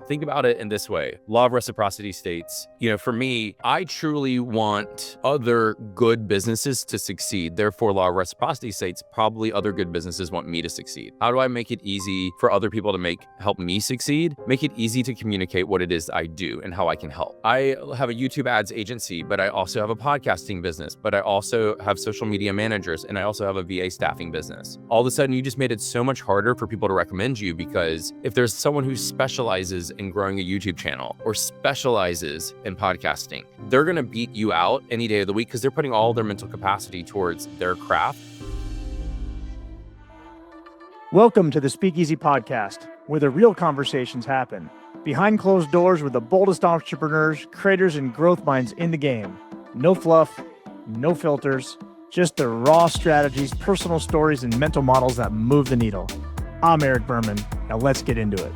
Think about it in this way. Law of Reciprocity states, for me, I truly want other good businesses to succeed. Therefore, Law of Reciprocity states probably other good businesses want me to succeed. How do I make it easy for other people to help me succeed? Make it easy to communicate what it is I do and how I can help. I have a YouTube ads agency, but I also have a podcasting business, but I also have social media managers, and I also have a VA staffing business. All of a sudden, you just made it so much harder for people to recommend you, because if there's someone who specializes in growing a YouTube channel or specializes in podcasting, they're going to beat you out any day of the week because they're putting all their mental capacity towards their craft. Welcome to the Speakeasy Podcast, where the real conversations happen. Behind closed doors with the boldest entrepreneurs, creators, and growth minds in the game. No fluff, no filters, just the raw strategies, personal stories, and mental models that move the needle. I'm Eric Berman. Now let's get into it.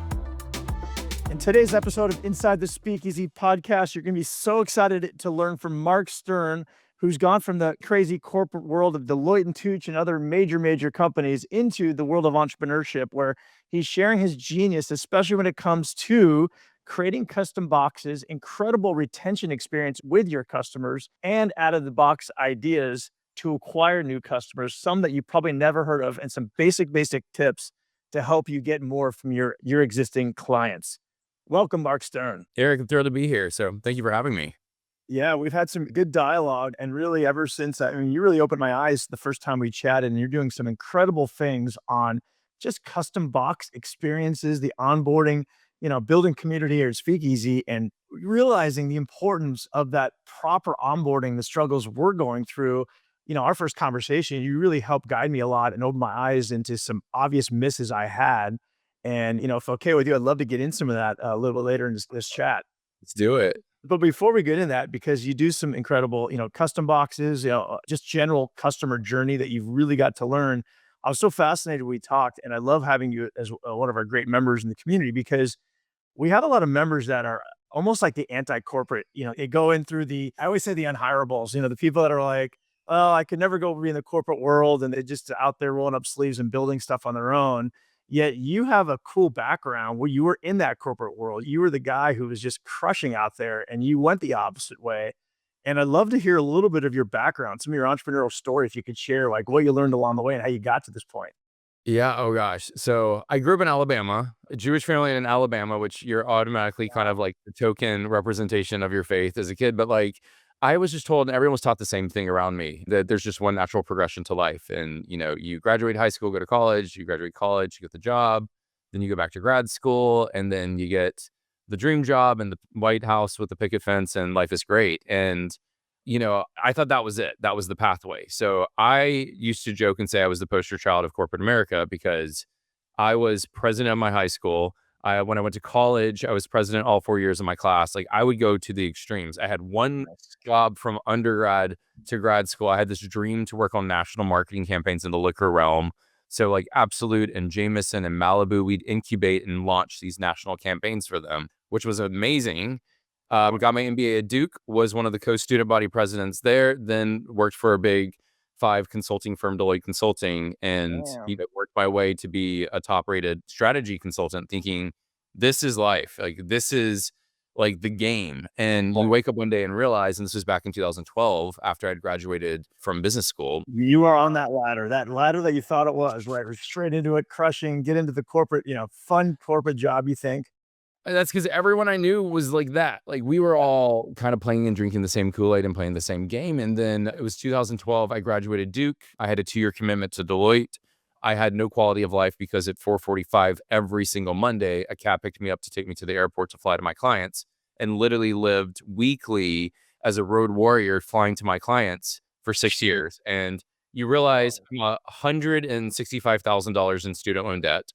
In today's episode of Inside the Speakeasy Podcast, you're going to be so excited to learn from Mark Stern, who's gone from the crazy corporate world of Deloitte and Touche and other major companies into the world of entrepreneurship, where he's sharing his genius, especially when it comes to creating custom boxes, incredible retention experience with your customers, and out-of-the-box ideas to acquire new customers, some that you probably never heard of, and some basic tips to help you get more from your existing clients. Welcome, Mark Stern. Eric, I'm thrilled to be here. So thank you for having me. Yeah, we've had some good dialogue, and really ever since, you really opened my eyes the first time we chatted, and you're doing some incredible things on just custom box experiences, the onboarding, building community or speakeasy, and realizing the importance of that proper onboarding, the struggles we're going through. Our first conversation, you really helped guide me a lot and open my eyes into some obvious misses I had. And, if okay with you, I'd love to get into some of that a little bit later in this chat. Let's do it. But before we get in that, because you do some incredible, custom boxes, just general customer journey that you've really got to learn. I was so fascinated we talked, and I love having you as one of our great members in the community, because we have a lot of members that are almost like the anti-corporate. They go in through I always say the unhirables, the people that are like, oh, I could never go be in the corporate world, and they're just out there rolling up sleeves and building stuff on their own. Yet you have a cool background where you were in that corporate world. You were the guy who was just crushing out there, and you went the opposite way. And I'd love to hear a little bit of your background, some of your entrepreneurial story, if you could share like what you learned along the way and how you got to this point. Yeah. Oh gosh. So I grew up in Alabama, a Jewish family in Alabama, which you're automatically kind of like the token representation of your faith as a kid. But I was just told, and everyone was taught the same thing around me, that there's just one natural progression to life. And, you graduate high school, go to college, you graduate college, you get the job, then you go back to grad school, and then you get the dream job and the White House with the picket fence, and life is great. And, I thought that was it. That was the pathway. So I used to joke and say I was the poster child of corporate America, because I was president of my high school. When I went to college, I was president all 4 years of my class. I would go to the extremes. I had one job from undergrad to grad school. I had this dream to work on national marketing campaigns in the liquor realm. So Absolute and Jameson and Malibu, we'd incubate and launch these national campaigns for them, which was amazing. Got my MBA at Duke, was one of the co-student body presidents there, then worked for a big 5 consulting firm, Deloitte Consulting, and worked my way to be a top-rated strategy consultant, thinking this is life, this is the game. And you wake up one day and realize, and this was back in 2012, after I'd graduated from business school. You are on that ladder that you thought it was, right? Straight into it, crushing, get into the corporate, fun corporate job, you think. And that's because everyone I knew was like that. We were all kind of playing and drinking the same Kool-Aid and playing the same game. And then it was 2012, I graduated Duke. I had a 2-year commitment to Deloitte. I had no quality of life because at 4:45 every single Monday, a cab picked me up to take me to the airport to fly to my clients, and literally lived weekly as a road warrior flying to my clients for 6 years. And you realize I'm $165,000 in student loan debt.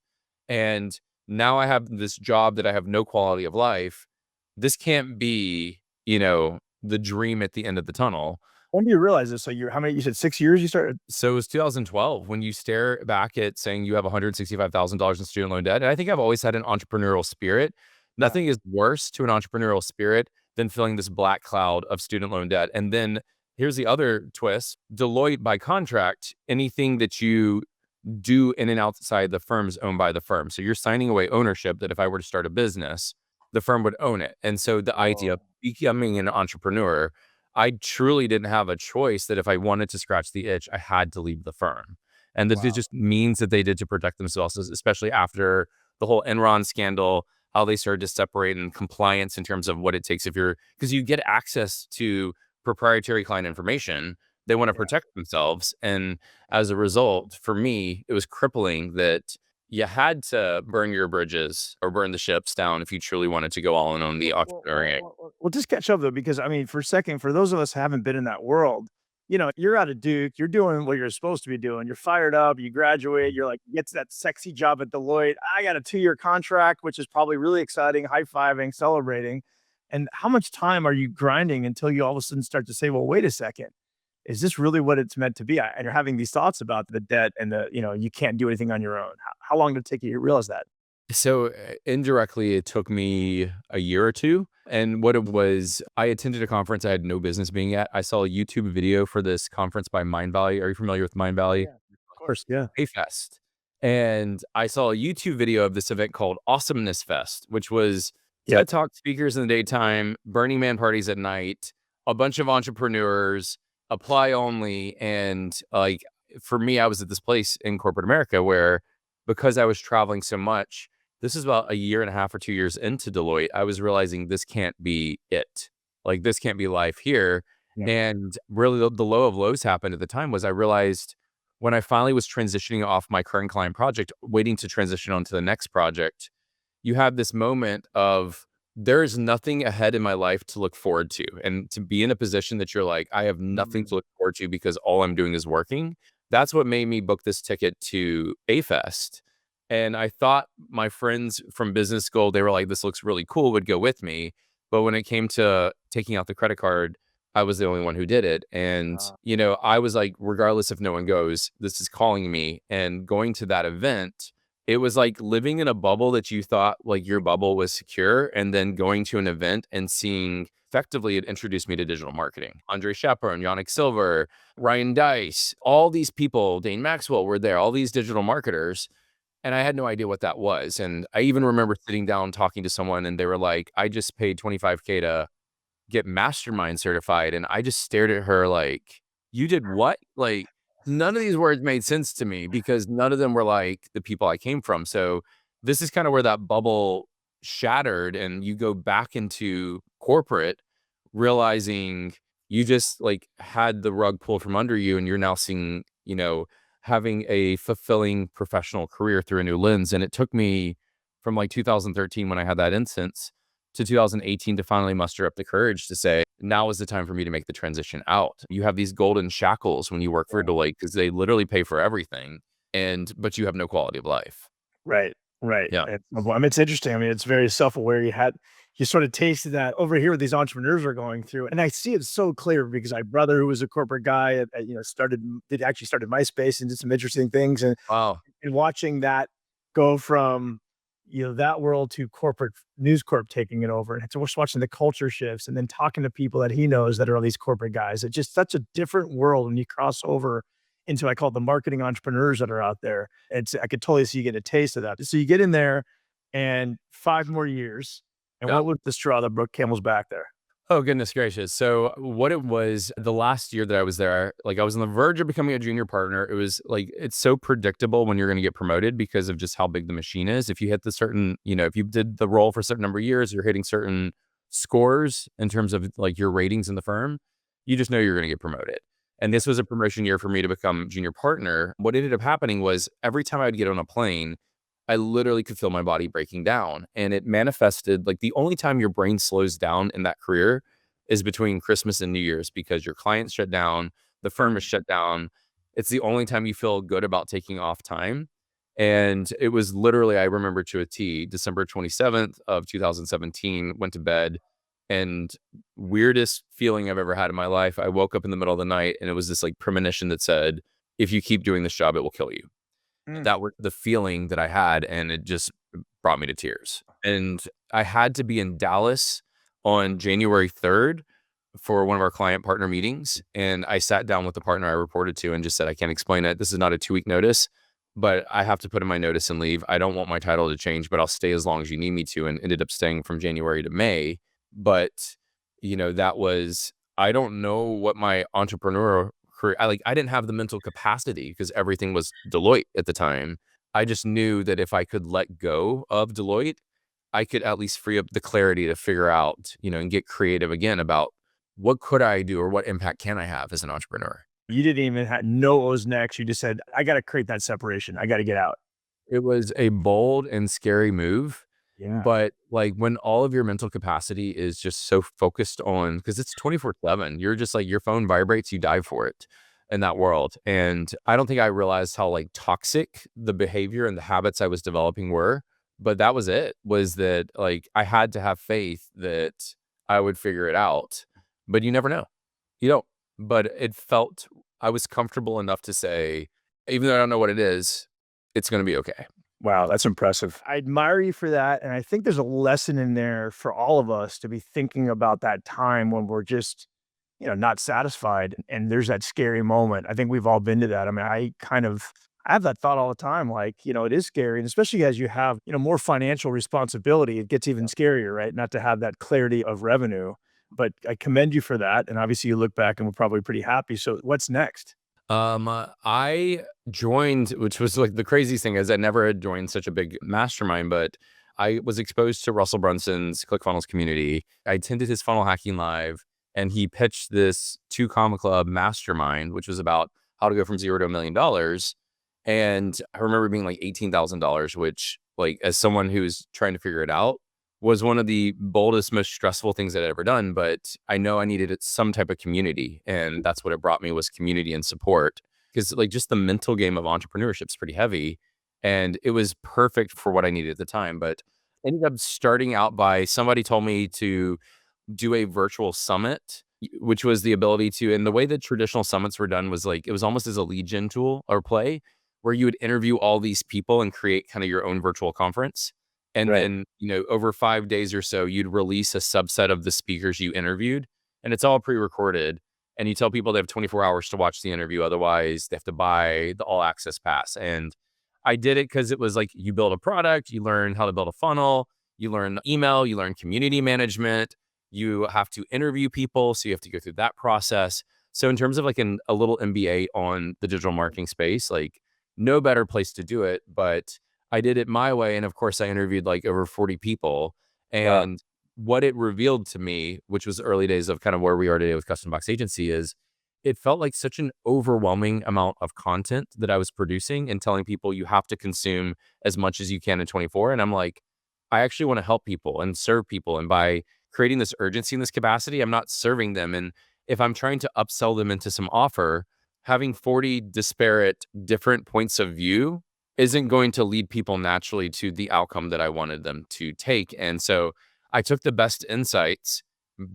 And now I have this job that I have no quality of life. This can't be, the dream at the end of the tunnel. When do you realize this? So you said 6 years you started? So it was 2012 when you stare back at saying you have $165,000 in student loan debt. And I think I've always had an entrepreneurial spirit. Nothing is worse to an entrepreneurial spirit than feeling this black cloud of student loan debt. And then here's the other twist. Deloitte, by contract, anything that you do in and outside the firm is owned by the firm. So you're signing away ownership that if I were to start a business, the firm would own it. And so the idea of Oh, becoming an entrepreneur, I truly didn't have a choice that if I wanted to scratch the itch, I had to leave the firm. And this is wow. just means that they did to protect themselves, especially after the whole Enron scandal, how they started to separate in compliance in terms of what it takes if you're, because you get access to proprietary client information. They want to Yeah. protect themselves. And as a result, for me, it was crippling that you had to burn your bridges or burn the ships down if you truly wanted to go all in on the entrepreneurial. Well, just catch up though, because I mean, for a second, for those of us who haven't been in that world, you're out of Duke, you're doing what you're supposed to be doing. You're fired up, you graduate, you're like, get to that sexy job at Deloitte. I got a 2-year contract, which is probably really exciting, high fiving, celebrating. And how much time are you grinding until you all of a sudden start to say, well, wait a second, is this really what it's meant to be? And you're having these thoughts about the debt and you can't do anything on your own. How long did it take you to realize that? So indirectly, it took me a year or two. And what it was, I attended a conference I had no business being at. I saw a YouTube video for this conference by Mind Valley. Are you familiar with Mind Oh Valley? yeah, of course. Yeah. Fest. And I saw a YouTube video of this event called Awesomeness Fest, which was Yep. TED Talk speakers in the daytime, Burning Man parties at night, a bunch of entrepreneurs, apply only. And like for me, I was at this place in corporate America where because I was traveling so much, this is about a year and a half or 2 years into Deloitte, I was realizing this can't be it. Like this can't be life here. Yeah. And really the low of lows happened at the time was I realized when I finally was transitioning off my current client project, waiting to transition on to the next project, you have this moment of there is nothing ahead in my life to look forward to. And to be in a position that you're like, I have nothing to Mm. look forward to because all I'm doing is working. That's what made me book this ticket to A Fest. And I thought my friends from business school, they were like, this looks really cool, would go with me. But when it came to taking out the credit card, I was the only one who did it. And, Uh, I was like, regardless if no one goes, this is calling me. And going to that event, it was like living in a bubble that you thought like your bubble was secure. And then going to an event and seeing effectively it introduced me to digital marketing. Andre Chaperone, Yannick Silver, Ryan Dice, all these people, Dane Maxwell were there, all these digital marketers. And I had no idea what that was. And I even remember sitting down talking to someone and they were like, I just paid 25K to get mastermind certified. And I just stared at her like, you did what? Like, none of these words made sense to me because none of them were like the people I came from. So this is kind of where that bubble shattered and you go back into corporate realizing you just like had the rug pulled from under you and you're now seeing, having a fulfilling professional career through a new lens. And it took me from like 2013 when I had that instance to 2018 to finally muster up the courage to say, now is the time for me to make the transition out. You have these golden shackles when you work for Deloitte because they literally pay for everything, but you have no quality of life. right, right. Yeah. Well, I mean, it's interesting. I mean, it's very self-aware. You sort of tasted that over here what these entrepreneurs are going through. And I see it so clear because my brother, who was a corporate guy, started MySpace and did some interesting things. Wow. And watching that go from, that world to corporate News Corp taking it over, and so we're just watching the culture shifts and then talking to people that he knows that are all these corporate guys. It's just such a different world when you cross over into, I call it the marketing entrepreneurs that are out there. I could totally see you get a taste of that. So you get in there and 5 more years, and Yeah. what was the straw that broke camel's back there? Oh, goodness gracious. So, what it was the last year that I was there, like I was on the verge of becoming a junior partner. It was like, it's so predictable when you're going to get promoted because of just how big the machine is. If you hit the certain, if you did the role for a certain number of years, you're hitting certain scores in terms of like your ratings in the firm, you just know you're going to get promoted. And this was a promotion year for me to become junior partner. What ended up happening was every time I'd get on a plane, I literally could feel my body breaking down. And it manifested like the only time your brain slows down in that career is between Christmas and New Year's because your clients shut down, the firm is shut down. It's the only time you feel good about taking off time. And it was literally, I remember to a T, December 27th of 2017, went to bed and weirdest feeling I've ever had in my life. I woke up in the middle of the night and it was this like premonition that said, if you keep doing this job, it will kill you. Mm. That was the feeling that I had, and it just brought me to tears. And I had to be in Dallas on January 3rd for one of our client partner meetings. And I sat down with the partner I reported to and just said, I can't explain it. This is not a 2-week notice. but I have to put in my notice and leave. I don't want my title to change, but I'll stay as long as you need me to, and ended up staying from January to May. But, that was, I don't know what my entrepreneurial career, I didn't have the mental capacity because everything was Deloitte at the time. I just knew that if I could let go of Deloitte, I could at least free up the clarity to figure out, and get creative again about what could I do or what impact can I have as an entrepreneur. You didn't even know what was next. You just said, I got to create that separation. I got to get out. It was a bold and scary move, Yeah. but, when all of your mental capacity is just so focused on, because it's 24/7, you're just like, your phone vibrates, you dive for it in that world, and I don't think I realized how, toxic the behavior and the habits I was developing were, but that was it, was that, I had to have faith that I would figure it out, but you never know. You don't, but it felt, I was comfortable enough to say, even though I don't know what it is, it's gonna be okay. Wow, that's impressive. I admire you for that. And I think there's a lesson in there for all of us to be thinking about that time when we're just, not satisfied. And there's that scary moment. I think we've all been to that. I mean, I have that thought all the time. Like, it is scary. And especially as you have, more financial responsibility, it gets even scarier, right? Not to have that clarity of revenue. But I commend you for that. And obviously you look back and we're probably pretty happy. So what's next? I joined, which was the craziest thing is I never had joined such a big mastermind, but I was exposed to Russell Brunson's ClickFunnels community. I attended his funnel hacking live, and he pitched this 2 Comma Club mastermind, which was about how to go from zero to $1 million. And I remember being like $18,000, which, as someone who's trying to figure it out, was one of the boldest, most stressful things that I'd ever done. But I know I needed some type of community, and that's what it brought me, was community and support. Because just the mental game of entrepreneurship is pretty heavy, and it was perfect for what I needed at the time. But ended up starting out by, somebody told me to do a virtual summit, which was the ability to, and the way that traditional summits were done was it was almost as a lead gen tool or play, where you would interview all these people and create kind of your own virtual conference. And Right. then, over 5 days or so, you'd release a subset of the speakers you interviewed, and it's all pre-recorded. And you tell people they have 24 hours to watch the interview. Otherwise, they have to buy the all access pass. And I did it because it was you build a product, you learn how to build a funnel, you learn email, you learn community management, you have to interview people. So you have to go through that process. So in terms of a little MBA on the digital marketing space, no better place to do it. But I did it my way. And of course, I interviewed over 40 people. Wow. And what it revealed to me, which was early days of kind of where we are today with Custom Box Agency, is it felt like such an overwhelming amount of content that I was producing and telling people you have to consume as much as you can in 24. And I'm like, I actually want to help people and serve people. And by creating this urgency in this capacity, I'm not serving them. And if I'm trying to upsell them into some offer, having 40 disparate different points of view isn't going to lead people naturally to the outcome that I wanted them to take. And so I took the best insights,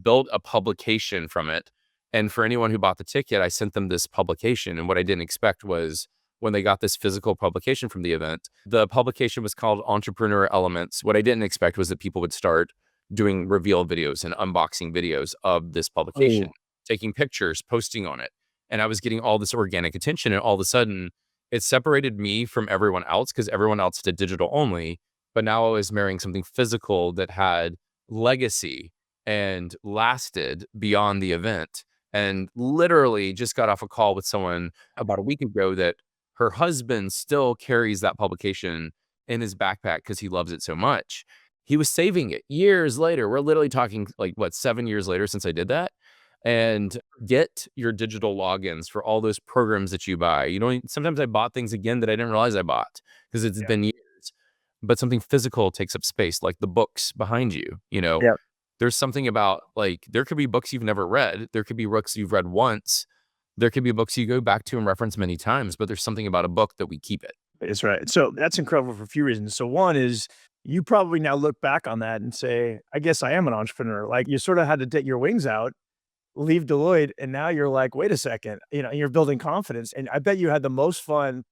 built a publication from it. And for anyone who bought the ticket, I sent them this publication. And what I didn't expect was, when they got this physical publication from the event, the publication was called Entrepreneur Elements. What I didn't expect was that people would start doing reveal videos and unboxing videos of this publication, Oh, taking pictures, posting on it. And I was getting all this organic attention. And all of a sudden, it separated me from everyone else, because everyone else did digital only. But now I was marrying something physical that had legacy and lasted beyond the event. And literally just got off a call with someone about a week ago that her husband still carries that publication in his backpack because he loves it so much. He was saving it years later. We're literally talking 7 years later since I did that. And get your digital logins for all those programs that you buy. Sometimes I bought things again that I didn't realize I bought because it's yeah. been years. But something physical takes up space, like the books behind you. Yeah. There's something about, there could be books you've never read. There could be books you've read once. There could be books you go back to and reference many times, but there's something about a book that we keep it. It's right. So that's incredible for a few reasons. So one is you probably now look back on that and say, I guess I am an entrepreneur. Like you sort of had to take your wings out, leave Deloitte, and now you're like, wait a second, you're building confidence. And I bet you had the most fun,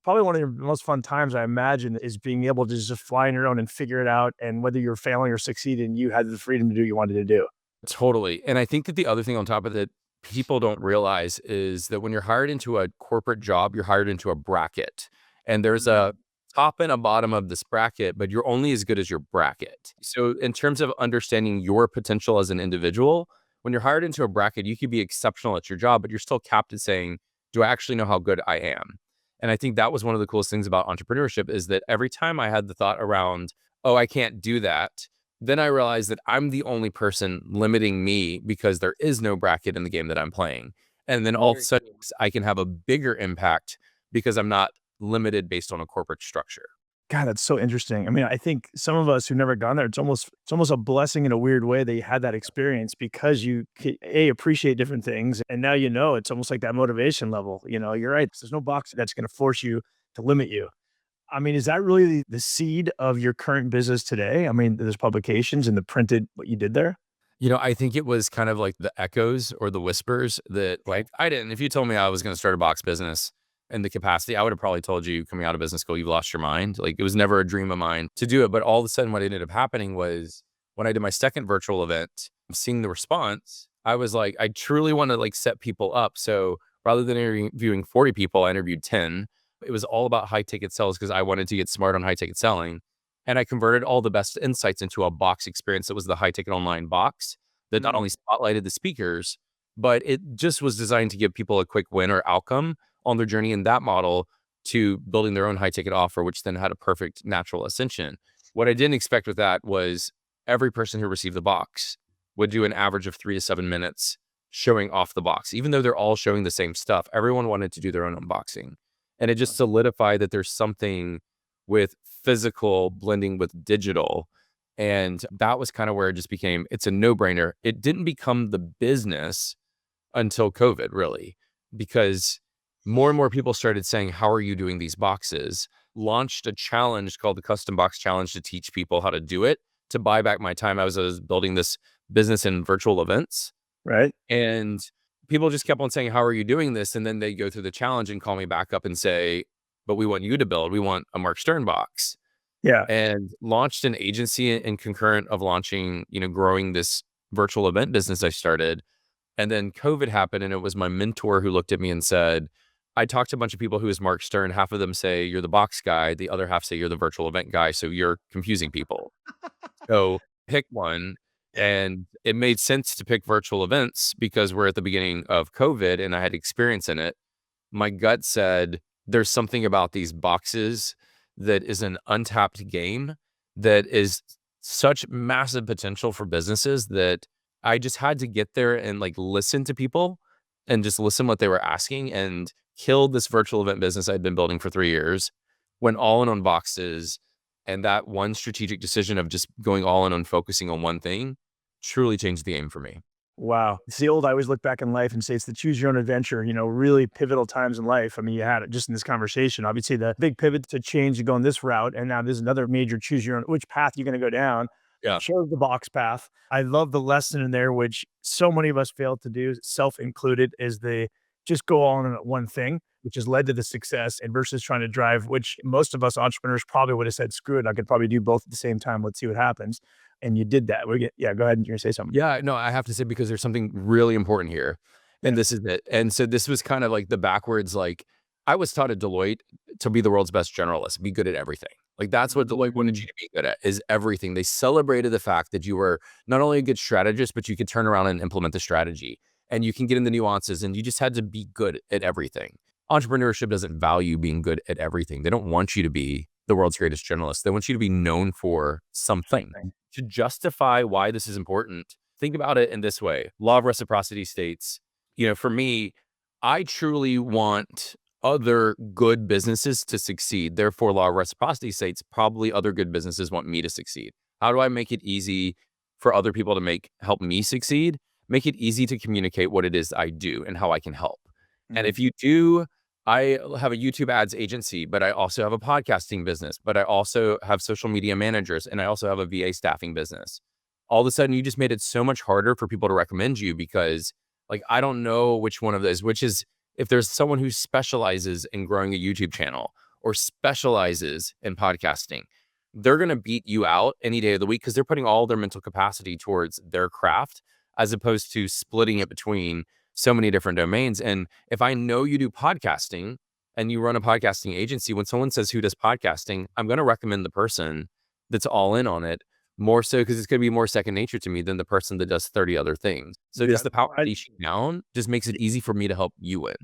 probably one of your most fun times, I imagine, is being able to just fly on your own and figure it out. And whether you're failing or succeeding, you had the freedom to do what you wanted to do. Totally. And I think that the other thing on top of that people don't realize is that when you're hired into a corporate job, you're hired into a bracket. And there's a top and a bottom of this bracket, but you're only as good as your bracket. So in terms of understanding your potential as an individual, when you're hired into a bracket, you could be exceptional at your job, but you're still capped at saying, do I actually know how good I am? And I think that was one of the coolest things about entrepreneurship is that every time I had the thought around, oh, I can't do that, then I realized that I'm the only person limiting me because there is no bracket in the game that I'm playing. And then all of a Very sudden cool. I can have a bigger impact because I'm not limited based on a corporate structure. God, that's so interesting. I mean, I think some of us who've never gone there, it's almost a blessing in a weird way that you had that experience because you appreciate different things, and now you know it's almost like that motivation level. You're right. There's no box that's going to force you to limit you. I mean, is that really the seed of your current business today? I mean, there's publications and the printed what you did there. I think it was kind of like the echoes or the whispers that like I didn't. If you told me I was going to start a box business in the capacity, I would have probably told you coming out of business school, you've lost your mind. Like it was never a dream of mine to do it. But all of a sudden, what ended up happening was when I did my second virtual event, seeing the response, I was like, I truly want to like set people up. So rather than interviewing 40 people, I interviewed 10. It was all about high ticket sales because I wanted to get smart on high ticket selling. And I converted all the best insights into a box experience that was the high ticket online box that not Mm, only spotlighted the speakers, but it just was designed to give people a quick win or outcome on their journey in that model to building their own high ticket offer, which then had a perfect natural ascension. What I didn't expect with that was every person who received the box would do an average of 3 to 7 minutes showing off the box. Even though they're all showing the same stuff, everyone wanted to do their own unboxing. And it just solidified that there's something with physical blending with digital. And that was kind of where it just became, it's a no brainer. It didn't become the business until COVID, really, because more and more people started saying, how are you doing these boxes? Launched a challenge called the Custom Box Challenge to teach people how to do it, to buy back my time. I was building this business in virtual events. right? And people just kept on saying, how are you doing this? And then they go through the challenge and call me back up and say, but we want you to build. We want a Mark Stern box. Yeah. And launched an agency in concurrent of launching, growing this virtual event business I started. And then COVID happened, and it was my mentor who looked at me and said, I talked to a bunch of people who is Mark Stern. Half of them say you're the box guy. The other half say you're the virtual event guy. So you're confusing people. So pick one. And it made sense to pick virtual events because we're at the beginning of COVID and I had experience in it. My gut said there's something about these boxes that is an untapped game that is such massive potential for businesses that I just had to get there and like listen to people and just listen what they were asking and killed this virtual event business I'd been building for 3 years, went all in on boxes. And that one strategic decision of just going all in on focusing on one thing truly changed the game for me. Wow. It's the old I always look back in life and say it's the choose your own adventure, really pivotal times in life. I mean, you had it just in this conversation. Obviously, the big pivot to change to go in this route. And now there's another major choose your own, which path you're going to go down. Yeah. Chose the box path. I love the lesson in there, which so many of us fail to do, self included, is the just go all in at one thing, which has led to the success and versus trying to drive, which most of us entrepreneurs probably would have said, screw it. I could probably do both at the same time. Let's see what happens. And you did that. Yeah, go ahead. You're gonna say something. Yeah, no, I have to say because there's something really important here, Yeah. and this is it. And so this was kind of like the backwards, like I was taught at Deloitte to be the world's best generalist, be good at everything. Like that's what Deloitte wanted Mm, you to be good at is everything. They celebrated the fact that you were not only a good strategist, but you could turn around and implement the strategy and you can get in the nuances and you just had to be good at everything. Entrepreneurship doesn't value being good at everything. They don't want you to be the world's greatest generalist. They want you to be known for something. something. To justify why this is important, think about it in this way. Law of Reciprocity states, for me, I truly want other good businesses to succeed. Therefore, Law of Reciprocity states probably other good businesses want me to succeed. How do I make it easy for other people to help me succeed? Make it easy to communicate what it is I do and how I can help. And Mm, if you do, I have a YouTube ads agency, but I also have a podcasting business, but I also have social media managers, and I also have a VA staffing business. All of a sudden, you just made it so much harder for people to recommend you because, like, I don't know which one of those, which is if there's someone who specializes in growing a YouTube channel or specializes in podcasting, they're going to beat you out any day of the week because they're putting all their mental capacity towards their craft as opposed to splitting it between so many different domains. And if I know you do podcasting and you run a podcasting agency, when someone says who does podcasting, I'm going to recommend the person that's all in on it more so because it's going to be more second nature to me than the person that does 30 other things. So Yeah, just the power of niching down just makes it easy for me to help you win.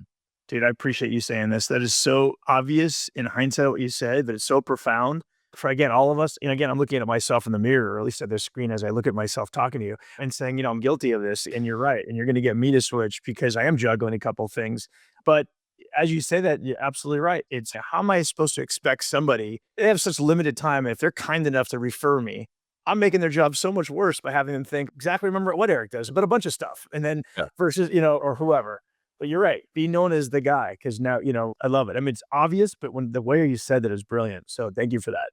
dude, I appreciate you saying this. That is so obvious in hindsight what you said, but it's so profound for, again, all of us. And again, I'm looking at myself in the mirror, or at least at the screen as I look at myself talking to you and saying, I'm guilty of this. And you're right. And you're going to get me to switch because I am juggling a couple things. But as you say that, you're absolutely right. It's how am I supposed to expect somebody, they have such limited time. If they're kind enough to refer me, I'm making their job so much worse by having them think exactly remember what Eric does, but a bunch of stuff. And then Yeah. versus, or whoever. But you're right. Be known as the guy because now, I love it. I mean, it's obvious, but when the way you said that is brilliant. So thank you for that.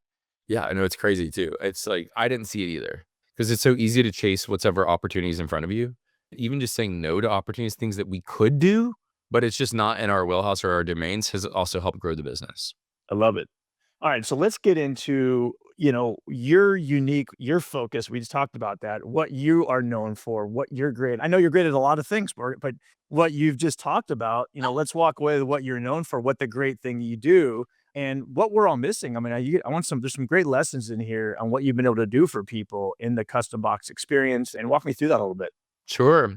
Yeah, I know it's crazy too. It's like I didn't see it either because it's so easy to chase whatever opportunities in front of you. Even just saying no to opportunities, things that we could do, but it's just not in our wheelhouse or our domains has also helped grow the business. I love it. All right. So let's get into, your focus. We just talked about that, what you are known for, what you're great. I know you're great at a lot of things, but what you've just talked about, let's walk away with what you're known for, what the great thing you do and what we're all missing. I mean, there's some great lessons in here on what you've been able to do for people in the custom box experience and walk me through that a little bit. Sure.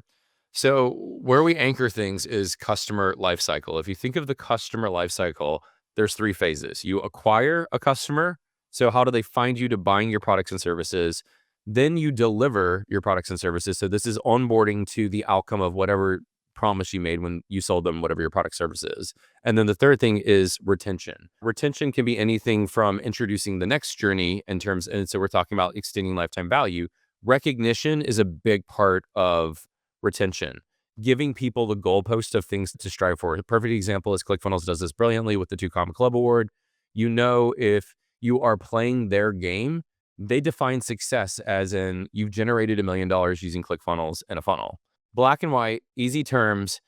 So where we anchor things is customer lifecycle. If you think of the customer lifecycle, there's three phases. You acquire a customer. So how do they find you to buying your products and services? Then you deliver your products and services. So this is onboarding to the outcome of whatever promise you made when you sold them whatever your product service is. And then the third thing is retention. Retention can be anything from introducing the next journey in terms, and so we're talking about extending lifetime value. Recognition is a big part of retention, giving people the goalpost of things to strive for. A perfect example is ClickFunnels does this brilliantly with the 2 Comma Club Award. If you are playing their game, they define success as in you've generated $1 million using ClickFunnels in a funnel. Black and white, easy terms.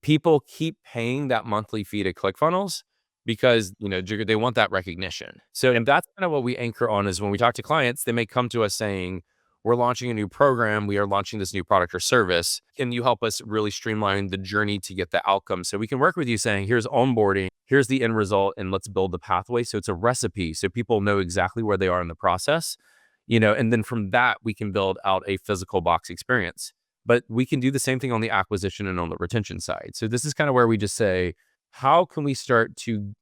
People keep paying that monthly fee to ClickFunnels because, they want that recognition. So and that's kind of what we anchor on is when we talk to clients, they may come to us saying, we're launching a new program. We are launching this new product or service. Can you help us really streamline the journey to get the outcome? So we can work with you saying, here's onboarding, here's the end result, and let's build the pathway. So it's a recipe. So people know exactly where they are in the process, and then from that, we can build out a physical box experience. But we can do the same thing on the acquisition and on the retention side. So this is kind of where we just say, how can we start to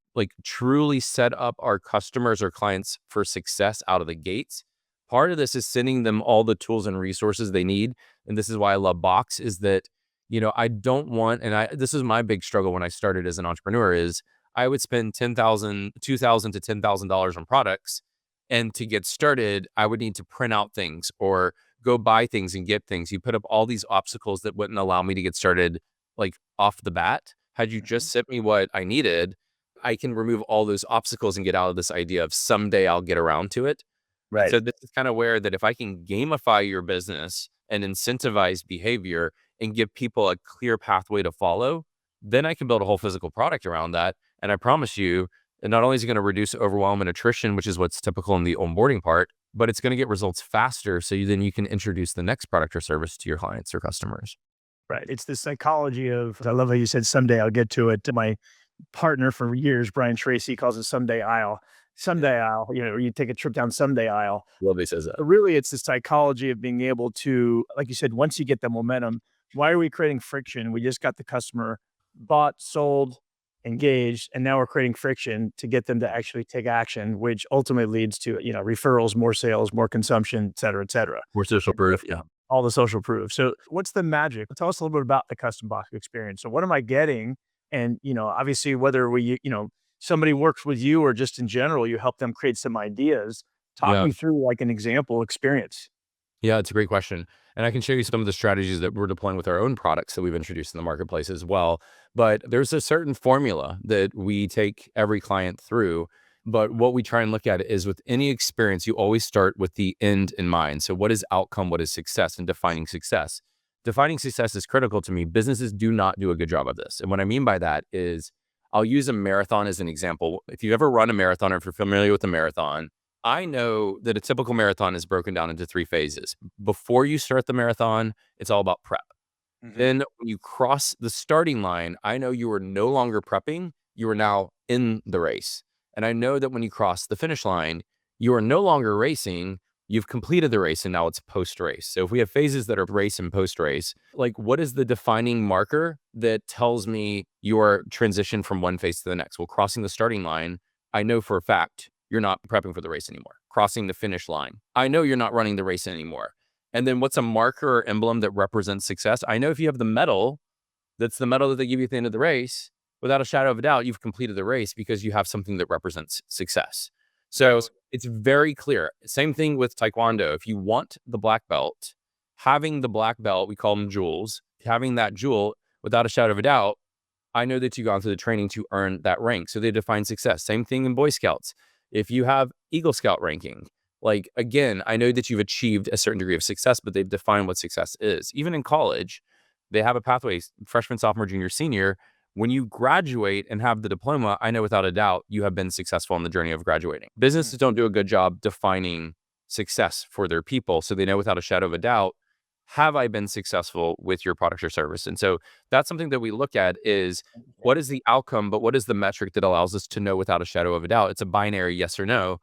truly set up our customers or clients for success out of the gates? Part of this is sending them all the tools and resources they need. And this is why I love Box is that, I don't want, this is my big struggle when I started as an entrepreneur is I would spend $2,000 to $10,000 on products. And to get started, I would need to print out things or go buy things and get things. You put up all these obstacles that wouldn't allow me to get started off the bat. Had you just sent me what I needed, I can remove all those obstacles and get out of this idea of someday I'll get around to it. Right. So this is kind of where that if I can gamify your business and incentivize behavior and give people a clear pathway to follow, then I can build a whole physical product around that. And I promise you, and not only is it going to reduce overwhelm and attrition, which is what's typical in the onboarding part, but it's going to get results faster. So then you can introduce the next product or service to your clients or customers. Right. It's the psychology of, I love how you said someday I'll get to it. My partner for years, Brian Tracy, calls it someday I'll. Someday I'll, or you take a trip down someday I'll. Love he says that. Really, it's the psychology of being able to, like you said, once you get the momentum, why are we creating friction? We just got the customer bought, sold, engaged, and now we're creating friction to get them to actually take action, which ultimately leads to, referrals, more sales, more consumption, et cetera, et cetera. More social proof. Yeah. All the social proof. So what's the magic? Tell us a little bit about the custom box experience. So what am I getting? And, obviously whether somebody works with you or just in general, you help them create some ideas. Talk Yeah. me through an example experience. Yeah, it's a great question. And I can show you some of the strategies that we're deploying with our own products that we've introduced in the marketplace as well. But there's a certain formula that we take every client through. But what we try and look at is with any experience, you always start with the end in mind. So what is outcome? What is success? And defining success. Defining success is critical to me. Businesses do not do a good job of this. And what I mean by that is I'll use a marathon as an example. If you've ever run a marathon or if you're familiar with a marathon, I know that a typical marathon is broken down into 3 phases. Before you start the marathon, it's all about prep. Then when you cross the starting line, I know you are no longer prepping. you are now in the race. And I know that when you cross the finish line, you are no longer racing, you've completed the race and now it's post-race. So if we have phases that are race and post-race, like what is the defining marker that tells me your transition from one phase to the next? Well, crossing the starting line, I know for a fact you're not prepping for the race anymore. Crossing the finish line, I know you're not running the race anymore. And then what's a marker or emblem that represents success? I know if you have the medal, that's the medal that they give you at the end of the race, without a shadow of a doubt, you've completed the race because you have something that represents success. So it's very clear. Same thing with Taekwondo. If you want the black belt, having the black belt, we call them jewels, having that jewel, without a shadow of a doubt, I know that you've gone through the training to earn that rank. So they define success. Same thing in Boy Scouts. If you have Eagle Scout ranking, like again, I know that you've achieved a certain degree of success, but they've defined what success is. Even in college, they have a pathway, freshman, sophomore, junior, senior. When you graduate and have the diploma, I know without a doubt you have been successful on the journey of graduating. Businesses don't do a good job defining success for their people. So they know without a shadow of a doubt, have I been successful with your product or service? And so that's something that we look at is what is the outcome, but what is the metric that allows us to know without a shadow of a doubt? It's a binary yes or no.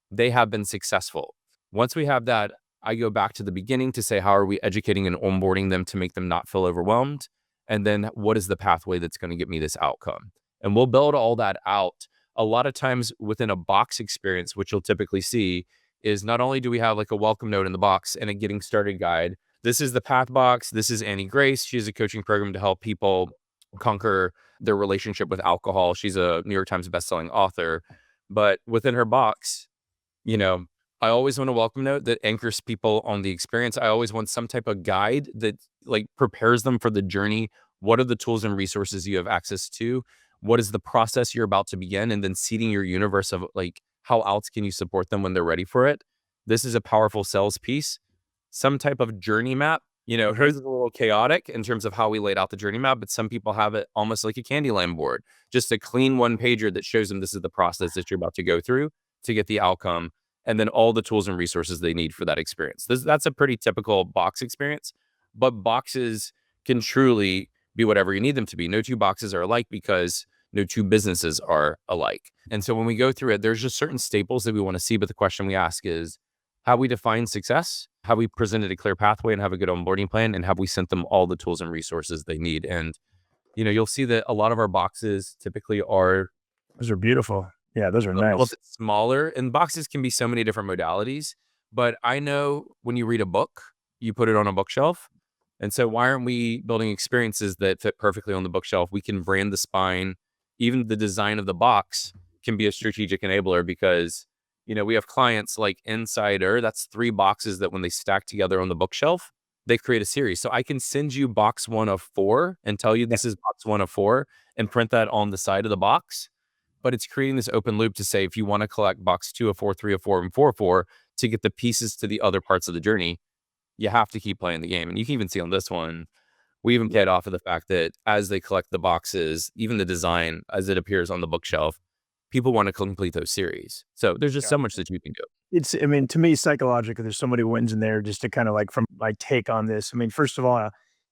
They have been successful. Once we have that, I go back to the beginning to say, how are we educating and onboarding them to make them not feel overwhelmed? And then what is the pathway that's going to get me this outcome? And we'll build all that out. A lot of times within a box experience, which you'll typically see is not only do we have like a welcome note in the box and a getting started guide. This is the path box. This is Annie Grace. She has a coaching program to help people conquer their relationship with alcohol. She's a New York Times bestselling author. But within her box, you know, I always want a welcome note that anchors people on the experience. I always want some type of guide that like prepares them for the journey. What are the tools and resources you have access to? What is the process you're about to begin? And then seeding your universe of like, how else can you support them when they're ready for it? This is a powerful sales piece. Some type of journey map. Hers is a little chaotic in terms of how we laid out the journey map, but some people have it almost like a Candyland board, just a clean one pager that shows them this is the process that you're about to go through to get the outcome, and then all the tools and resources they need for that experience. That's a pretty typical box experience, but boxes can truly be whatever you need them to be. No two boxes are alike because no two businesses are alike. And so when we go through it, there's just certain staples that we want to see, but the question we ask is, how we define success, how we presented a clear pathway and have a good onboarding plan, and have we sent them all the tools and resources they need. And, you'll see that a lot of our boxes typically are, Those are beautiful. Yeah, those are a little nice. bit smaller, and boxes can be so many different modalities. But I know when you read a book, you put it on a bookshelf. And so why aren't we building experiences that fit perfectly on the bookshelf? We can brand the spine. Even the design of the box can be a strategic enabler because, we have clients like Insider. That's 3 boxes that when they stack together on the bookshelf, they create a series. So I can send you box 1 of 4 and tell you this is box 1 of 4 and print that on the side of the box. But it's creating this open loop to say, if you want to collect box 2 of 4, 3 of 4, and 4 of 4 to get the pieces to the other parts of the journey, you have to keep playing the game. And you can even see on this one, we even played off of the fact that as they collect the boxes, even the design as it appears on the bookshelf, people want to complete those series. So there's just so much that you can do. To me, psychologically, there's so many wins in there just to kind of like from my take on this. First of all,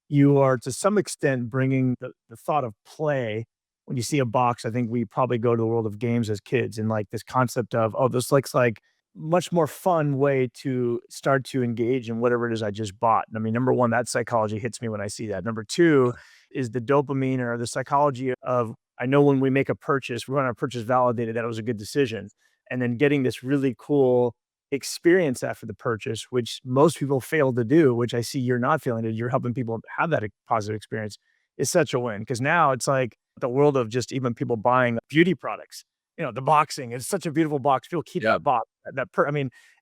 you are to some extent bringing the thought of play. When you see a box, I think we probably go to the world of games as kids and like this concept of, oh, this looks like much more fun way to start to engage in whatever it is I just bought. Number one, that psychology hits me when I see that. Number two is the dopamine or the psychology of, I know when we make a purchase, we want our purchase validated that it was a good decision. And then getting this really cool experience after the purchase, which most people fail to do, which I see you're not failing to, you're helping people have that positive experience, is such a win. Because now it's like the world of just even people buying beauty products. The boxing is such a beautiful box. People keep Yeah. that box.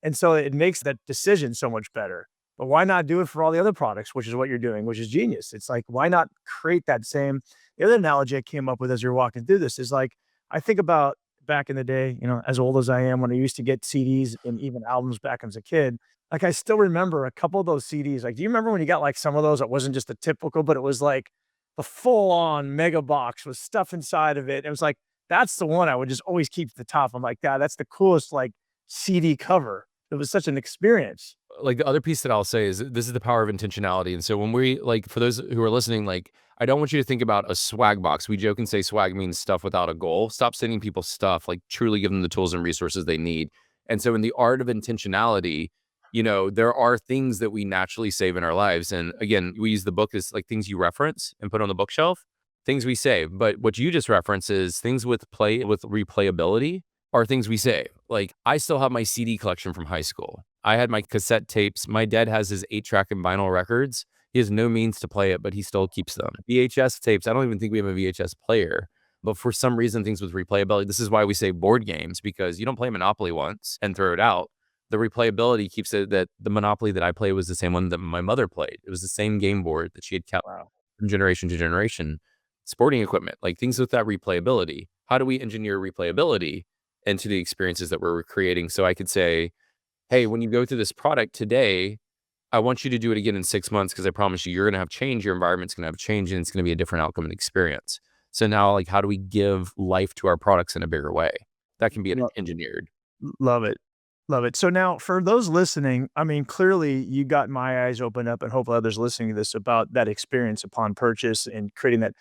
And so it makes that decision so much better. But why not do it for all the other products, which is what you're doing, which is genius. It's like, why not create that same? The other analogy I came up with as you're walking through this is like, I think about back in the day, as old as I am, when I used to get CDs and even albums back as a kid. Like, I still remember a couple of those CDs. Like, do you remember when you got like some of those that wasn't just the typical, but it was like the full on mega box with stuff inside of it? It was like, that's the one I would just always keep at the top. I'm like, God, that's the coolest like CD cover. It was such an experience. like, the other piece that I'll say is this is the power of intentionality, and so when we like, for those who are listening, like, I don't want you to think about a swag box. We joke and say swag means stuff without a goal. Stop sending people stuff, like, truly give them the tools and resources they need. And so in the art of intentionality, there are things that we naturally save in our lives, and again, we use the book as, like, things you reference and put on the bookshelf, things we save, but what you just referenced is things with replayability are things we save. Like, I still have my CD collection from high school. I had my cassette tapes. My dad has his 8-track and vinyl records. He has no means to play it, but he still keeps them. VHS tapes, I don't even think we have a VHS player, but for some reason, things with replayability, this is why we say board games, because you don't play Monopoly once and throw it out. The replayability keeps it that the Monopoly that I played was the same one that my mother played. It was the same game board that she had kept Wow. from generation to generation. Sporting equipment, like things with that replayability. How do we engineer replayability into the experiences that we're creating? So I could say, hey, when you go through this product today, I want you to do it again in 6 months because I promise you, you're going to have change. Your environment's going to have change, and it's going to be a different outcome and experience. So now, like, how do we give life to our products in a bigger way? That can be engineered. Love it. Love it. So now for those listening, I mean, clearly you got my eyes open up and hopefully others listening to this about that experience upon purchase and creating that.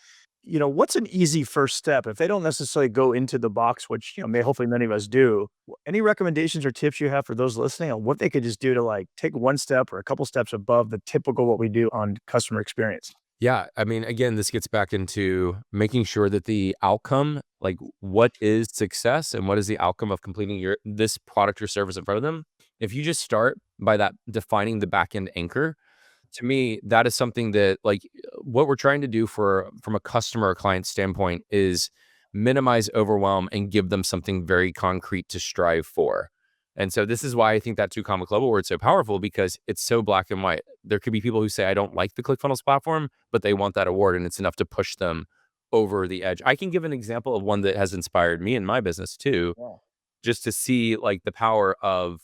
What's an easy first step if they don't necessarily go into the box, which, may hopefully many of us do. Any recommendations or tips you have for those listening on what they could just do to like take one step or a couple steps above the typical what we do on customer experience? Yeah, I mean, again, this gets back into making sure that the outcome, like what is success and what is the outcome of completing this product or service in front of them. If you just start by that defining the back end anchor, to me, that is something that like what we're trying to do from a customer or client standpoint is minimize overwhelm and give them something very concrete to strive for. And so this is why I think that two comma global word is so powerful because it's so black and white. There could be people who say, I don't like the ClickFunnels platform, but they want that award and it's enough to push them over the edge. I can give an example of one that has inspired me in my business too, Yeah. just to see like the power of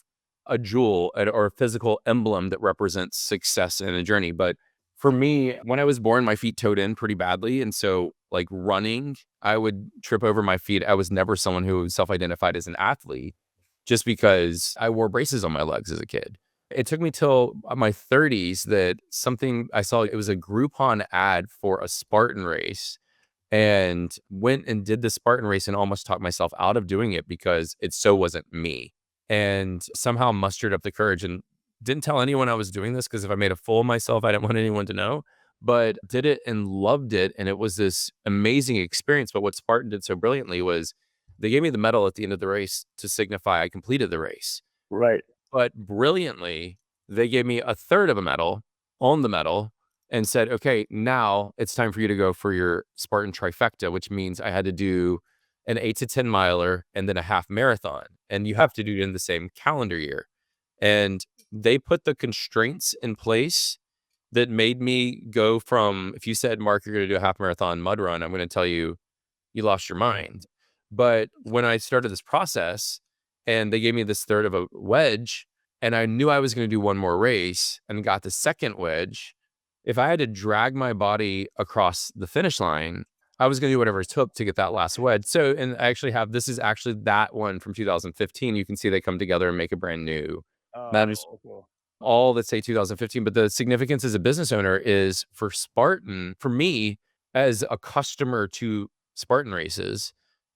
a jewel or a physical emblem that represents success in a journey. But for me, when I was born, my feet toed in pretty badly. And so like running, I would trip over my feet. I was never someone who self-identified as an athlete just because I wore braces on my legs as a kid. It took me till my 30s that something I saw, it was a Groupon ad for a Spartan race and went and did the Spartan race and almost talked myself out of doing it because it so wasn't me. And somehow mustered up the courage and didn't tell anyone I was doing this because if I made a fool of myself, I didn't want anyone to know, but did it and loved it. And it was this amazing experience. But what Spartan did so brilliantly was they gave me the medal at the end of the race to signify I completed the race. Right. But brilliantly, they gave me a third of a medal on the medal and said, okay, now it's time for you to go for your Spartan trifecta, which means I had to do an 8 to 10 miler and then a half marathon. And you have to do it in the same calendar year. And they put the constraints in place that made me go from, if you said, Mark, you're going to do a half marathon mud run, I'm going to tell you, you lost your mind. But when I started this process and they gave me this third of a wedge and I knew I was going to do one more race and got the second wedge, if I had to drag my body across the finish line, I was going to do whatever it took to get that last wedge. So, and I actually have, this is actually that one from 2015. You can see they come together and make a brand new. That is Okay. all that say 2015. But the significance as a business owner is for Spartan, for me as a customer to Spartan races,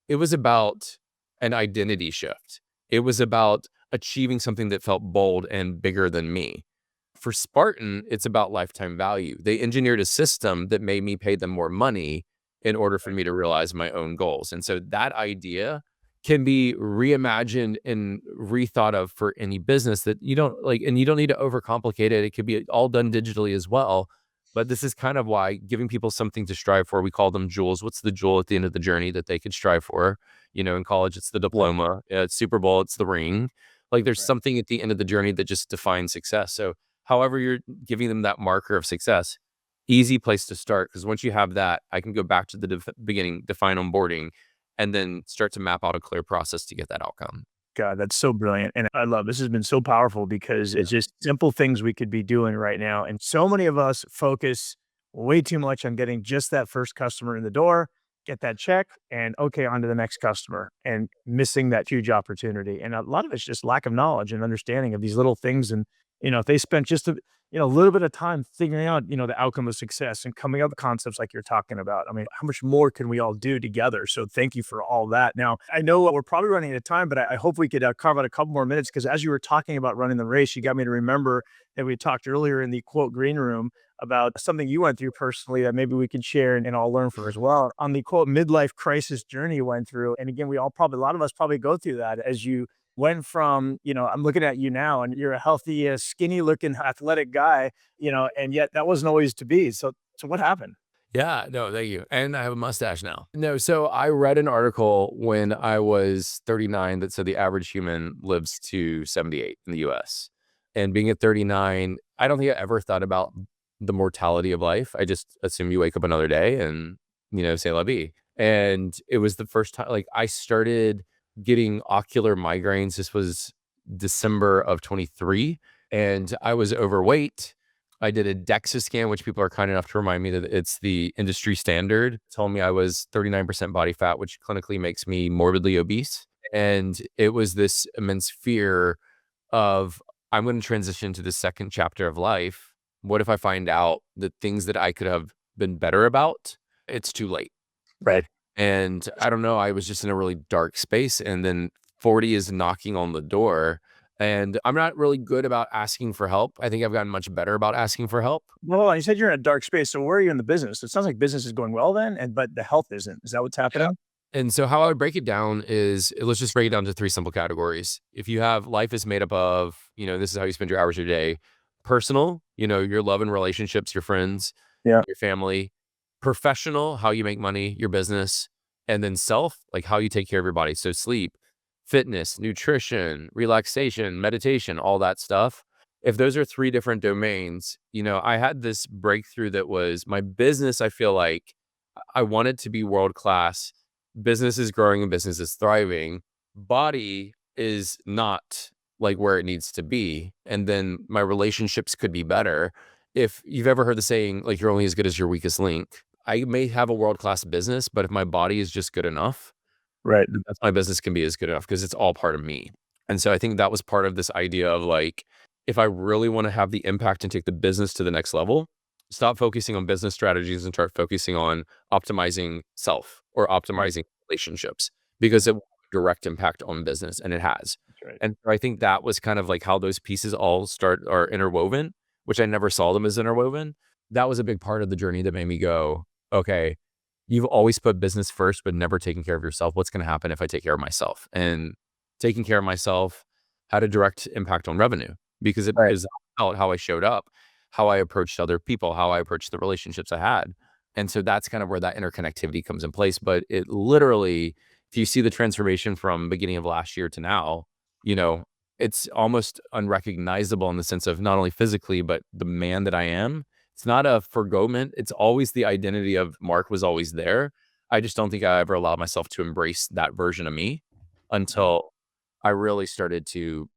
it was about an identity shift. It was about achieving something that felt bold and bigger than me. For Spartan, it's about lifetime value. They engineered a system that made me pay them more money in order for me to realize my own goals. And so that idea can be reimagined and rethought of for any business that you don't like, and you don't need to overcomplicate it. It could be all done digitally as well. But this is kind of why giving people something to strive for, we call them jewels. What's the jewel at the end of the journey that they could strive for? In college, it's the diploma. At Super Bowl, it's the ring. Like there's Right. something at the end of the journey that just defines success. So however you're giving them that marker of success, easy place to start. Because once you have that, I can go back to the beginning, define onboarding, and then start to map out a clear process to get that outcome. God, that's so brilliant. And I love this has been so powerful because Yeah. it's just simple things we could be doing right now. And so many of us focus way too much on getting just that first customer in the door, get that check, and okay, on to the next customer and missing that huge opportunity. And a lot of it's just lack of knowledge and understanding of these little things. And if they spent just a little bit of time figuring out, the outcome of success and coming up with concepts like you're talking about. I mean, how much more can we all do together? So thank you for all that. Now, I know we're probably running out of time, but I hope we could carve out a couple more minutes because as you were talking about running the race, you got me to remember that we talked earlier in the quote green room about something you went through personally that maybe we could share and all learn from as well on the quote midlife crisis journey you went through. And again, a lot of us probably go through that as you went from, I'm looking at you now and you're a healthy, skinny looking athletic guy, and yet that wasn't always to be. So what happened? Yeah, no, thank you. And I have a mustache now. No, so I read an article when I was 39 that said the average human lives to 78 in the US. And being at 39, I don't think I ever thought about the mortality of life. I just assume you wake up another day and, say la vie. And it was the first time, like, I started getting ocular migraines. This was December of 23, and I was overweight. I did a DEXA scan, which people are kind enough to remind me that it's the industry standard. Told me I was 39% body fat, which clinically makes me morbidly obese. And it was this immense fear of, I'm going to transition to the second chapter of life. What if I find out that things that I could have been better about, it's too late? Right. And I don't know, I was just in a really dark space. And then 40 is knocking on the door. And I'm not really good about asking for help. I think I've gotten much better about asking for help. Well, hold on, you said you're in a dark space. So where are you in the business? It sounds like business is going well then, but the health isn't. Is that what's Yeah. happening? And so how I would break it down is, let's just break it down to three simple categories. If you have life is made up of, this is how you spend your hours of your day. Personal, your love and relationships, your friends, Yeah. your family. Professional, how you make money, your business. And then self, like how you take care of your body. So sleep, fitness, nutrition, relaxation, meditation, all that stuff. If those are three different domains, I had this breakthrough that was my business. I feel like I want it to be world class. Business is growing and business is thriving. Body is not like where it needs to be. And then my relationships could be better. If you've ever heard the saying, like, you're only as good as your weakest link, I may have a world class business, but if my body is just good enough, Right. that's my business can be as good enough because it's all part of me. And so I think that was part of this idea of like, if I really want to have the impact and take the business to the next level, stop focusing on business strategies and start focusing on optimizing self or Right. optimizing relationships because it will have a direct impact on business, and it has. That's right. And so I think that was kind of like how those pieces all are interwoven, which I never saw them as interwoven. That was a big part of the journey that made me go, okay, you've always put business first, but never taken care of yourself. What's going to happen if I take care of myself? And taking care of myself had a direct impact on revenue because it Right. is how I showed up, how I approached other people, how I approached the relationships I had. And so that's kind of where that interconnectivity comes in place. But it literally, if you see the transformation from beginning of last year to now, you know, it's almost unrecognizable in the sense of not only physically, but the man that I am. It's not a forgoment. It's always the identity of Mark was always there. I just don't think I ever allowed myself to embrace that version of me until I really started to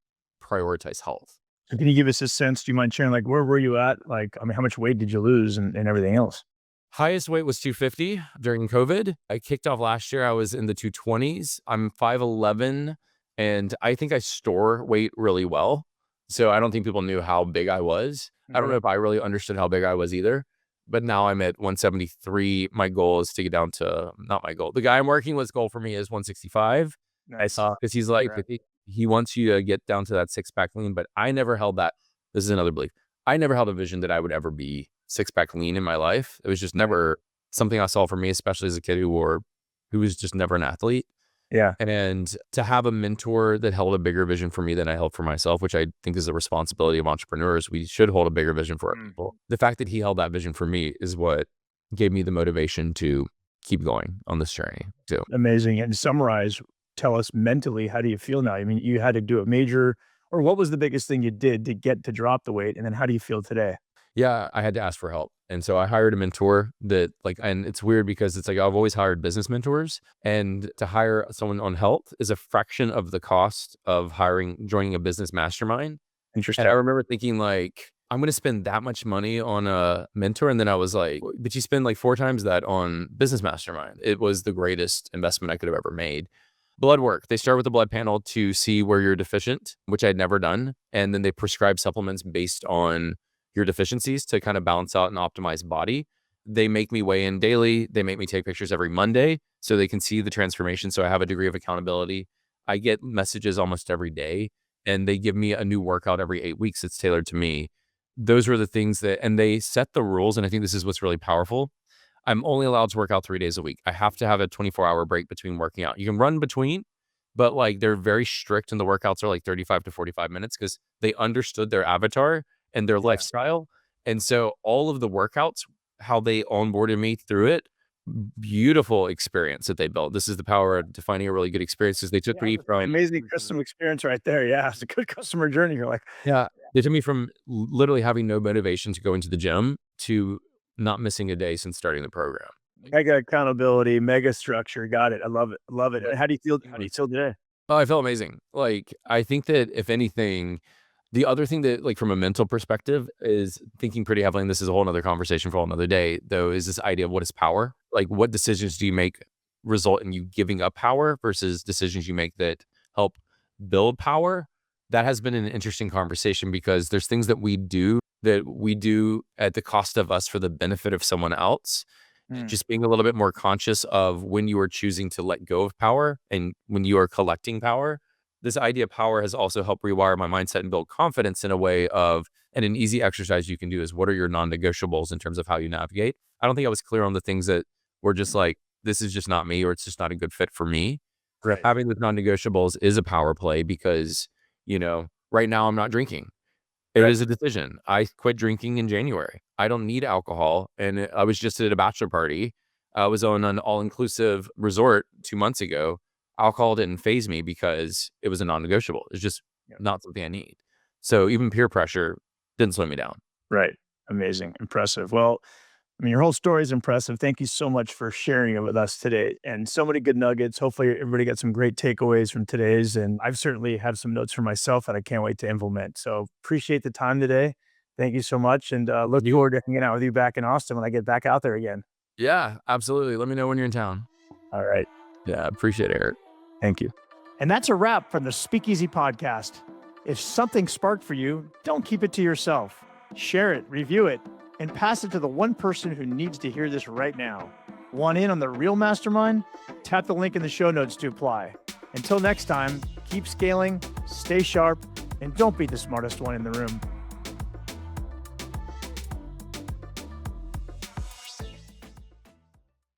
prioritize health. So can you give us a sense? Do you mind sharing, like, where were you at? Like, I mean, how much weight did you lose and everything else? Highest weight was 250 during COVID. I kicked off last year. I was in the 220s. I'm 5'11", and I think I store weight really well. So I don't think people knew how big I was. I don't know Okay. if I really understood how big I was either. But now I'm at 173. My goal is to get down to, not my goal. The guy I'm working with's goal for me is 165. Nice. Because he's like, Congrats. he wants you to get down to that six pack lean, but I never held that. This is another belief. I never held a vision that I would ever be six pack lean in my life. It was just Right. never something I saw for me, especially as a kid who was just never an athlete. Yeah. And to have a mentor that held a bigger vision for me than I held for myself, which I think is the responsibility of entrepreneurs. We should hold a bigger vision for our Mm. people. The fact that he held that vision for me is what gave me the motivation to keep going on this journey. So Amazing. And summarize, tell us mentally, how do you feel now? I mean, you had to do a major, or what was the biggest thing you did to get to drop the weight? And then how do you feel today? yeah, I had to ask for help. And so I hired a mentor that and it's weird because it's like I've always hired business mentors, and to hire someone on health is a fraction of the cost of joining a business mastermind. And I Interesting. remember thinking like, I'm going to spend that much money on a mentor. And then I was like, but you spend like four times that on business mastermind. It was the greatest investment I could have ever made. Blood work. They start with the blood panel to see where you're deficient, which I'd never done. And then they prescribe supplements based on your deficiencies to kind of balance out and optimize body. They make me weigh in daily. They make me take pictures every Monday so they can see the transformation. So I have a degree of accountability. I get messages almost every day, and they give me a new workout every 8 weeks. It's tailored to me. Those were the things that, and they set the rules. And I think this is what's really powerful. I'm only allowed to work out 3 days a week. I have to have a 24-hour break between working out. You can run between, but like they're very strict, and the workouts are like 35 to 45 minutes because they understood their avatar and their lifestyle. And so all of the workouts, how they onboarded me through it, beautiful experience that they built. This is the power of defining a really good experience, is they took me from amazing customer experience right there. Yeah, it's a good customer journey. You're like, they took me from literally having no motivation to go into the gym to not missing a day since starting the program. mega accountability, mega structure. Got it. I love it. Love it. And how do you feel? How do you feel today? Oh, I felt amazing. Like, I think that if anything, the other thing that, like, from a mental perspective is thinking pretty heavily, and this is a whole nother conversation for a whole nother day, though, is this idea of what is power? Like, what decisions do you make result in you giving up power versus decisions you make that help build power? That has been an interesting conversation because there's things that we do at the cost of us for the benefit of someone else. Just being a little bit more conscious of when you are choosing to let go of power and when you are collecting power. This idea of power has also helped rewire my mindset and build confidence in a way of, and an easy exercise you can do is, what are your non-negotiables in terms of how you navigate? I don't think I was clear on the things that were just like, this is just not me, or it's just not a good fit for me. Right. Having those non-negotiables is a power play because, right now I'm not drinking. It is a decision. I quit drinking in January. I don't need alcohol. And I was just at a bachelor party. I was on an all-inclusive resort 2 months ago. Alcohol didn't faze me because it was a non-negotiable. It's just not something I need. So even peer pressure didn't slow me down. Right. Amazing. Impressive. Well, I mean, your whole story is impressive. Thank you so much for sharing it with us today, and so many good nuggets. Hopefully everybody got some great takeaways from today's. And I've certainly have some notes for myself that I can't wait to implement. So appreciate the time today. Thank you so much. And look forward to hanging out with you back in Austin when I get back out there again. Yeah, absolutely. Let me know when you're in town. All right. Yeah, appreciate it, Eric. Thank you. And that's a wrap from the Speakeasy podcast. If something sparked for you, don't keep it to yourself. Share it, review it, and pass it to the one person who needs to hear this right now. Want in on the real mastermind? Tap the link in the show notes to apply. Until next time, keep scaling, stay sharp, and don't be the smartest one in the room.